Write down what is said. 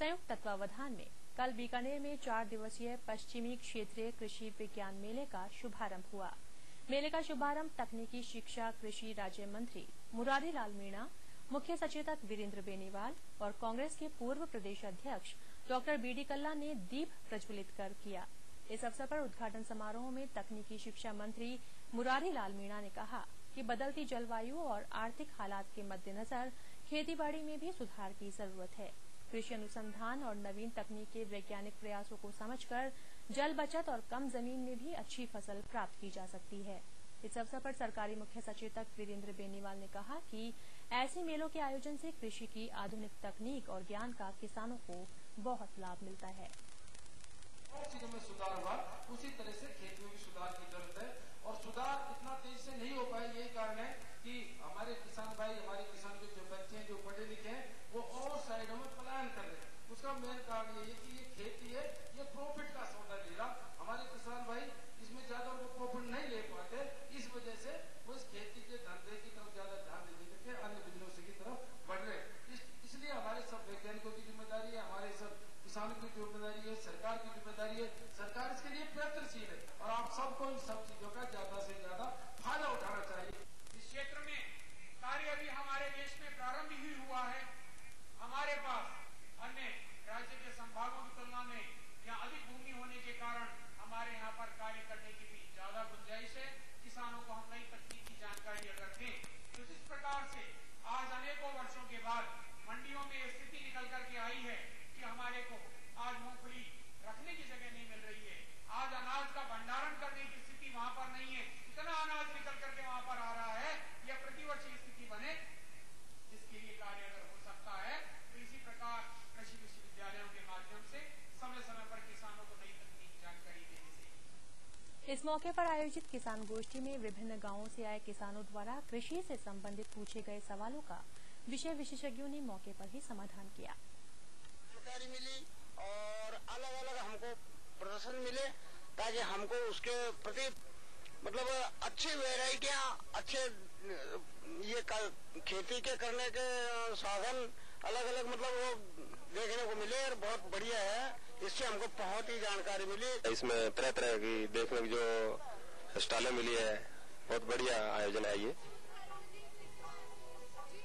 संयुक्त तत्वावधान में कल बीकानेर में 4 दिवसीय पश्चिमी क्षेत्रीय कृषि विज्ञान मेले का शुभारंभ हुआ। मेले का शुभारंभ तकनीकी शिक्षा कृषि राज्य मंत्री मुरारी लाल मीणा, मुख्य सचेतक वीरेंद्र बेनीवाल और कांग्रेस के पूर्व प्रदेश अध्यक्ष डॉ बीडी कल्ला ने दीप प्रज्वलित कर किया। इस अवसर पर उद्घाटन समारोह में तकनीकी शिक्षा मंत्री मुरारी लाल मीणा ने कहा कि बदलती जलवायु और आर्थिक हालात के मद्देनजर खेतीबाड़ी में भी सुधार की जरूरत है। कृषि अनुसंधान और नवीन तकनीक के वैज्ञानिक प्रयासों को समझकर जल बचत और कम जमीन में भी अच्छी फसल प्राप्त की जा सकती है। इस अवसर पर सरकारी मुख्य सचेतक वीरेंद्र बेनीवाल ने कहा कि ऐसे मेलों के आयोजन से कृषि की आधुनिक तकनीक और ज्ञान का किसानों को बहुत लाभ मिलता है। और चीजों में सुधार हुआ, उसी तरह से खेती में भी सुधार की जरूरत है और सुधार इतना तेजी से नहीं हो पाए। यही कारण है कि हमारे किसान भाई, हमारे किसान के जो बच्चे हैं, जो पढ़े लिखे हैं, वो और साइडों में पलायन कर रहे हैं। उसका मेन कारण ये है कि ये खेती है, ये प्रॉफिट का सौदा ले रहा। हमारे किसान भाई इसमें ज्यादा वो प्रॉफिट नहीं ले पाते, इस वजह से वो इस खेती के धंधे की तरफ ज्यादा ध्यान दे करके अन्य बिजनेस की तरफ बढ़ रहे। इसलिए हमारे सब वैज्ञानिकों की जिम्मेदारी है, हमारे सब किसानों की जिम्मेदारी है, सरकार की जिम्मेदारी है। सरकार इसके लिए प्रयत्नशील है और आप सबको इन सब चीजों का ज्यादा से ज्यादा फायदा उठाना चाहिए। इस क्षेत्र में कार्य अभी हमारे देश में प्रारंभ ही हुआ है। हमारे पास अन्य राज्य के संभागों की तुलना में यहाँ अधिक भूमि होने के कारण हमारे यहाँ पर कार्य करने की भी ज्यादा गुंजाइश है। किसानों को हम नई तकनीक की जानकारी अगर दें तो जिस प्रकार से आज अनेकों वर्षों के बाद मंडियों में स्थिति निकल करके आई है कि हमारे को आज मूंगफली रखने की जगह नहीं मिल रही है, आज अनाज का भंडारण करने की स्थिति वहां पर नहीं है, इतना अनाज निकल करके वहां पर आ रहा है, यह प्रतिवर्ष स्थिति बने, जिसके लिए कार्य अगर हो सकता है तो इसी प्रकार कृषि विश्वविद्यालयों के माध्यम से समय समय पर किसानों को नई तकनीक जानकारी देने से। इस मौके पर आयोजित किसान गोष्ठी में विभिन्न गांवों से आए किसानों द्वारा कृषि से संबंधित पूछे गए सवालों का विषय विशेषज्ञों ने मौके पर ही समाधान किया। जानकारी मिली और अलग अलग हमको प्रदर्शन मिले ताकि हमको उसके प्रति मतलब अच्छी वैरायटियां, अच्छे ये खेती के करने के साधन अलग अलग मतलब वो देखने को मिले और बहुत बढ़िया है। इससे हमको बहुत ही जानकारी मिली। इसमें तरह तरह की देखने की जो स्टॉलें मिली है, बहुत बढ़िया आयोजन है ये।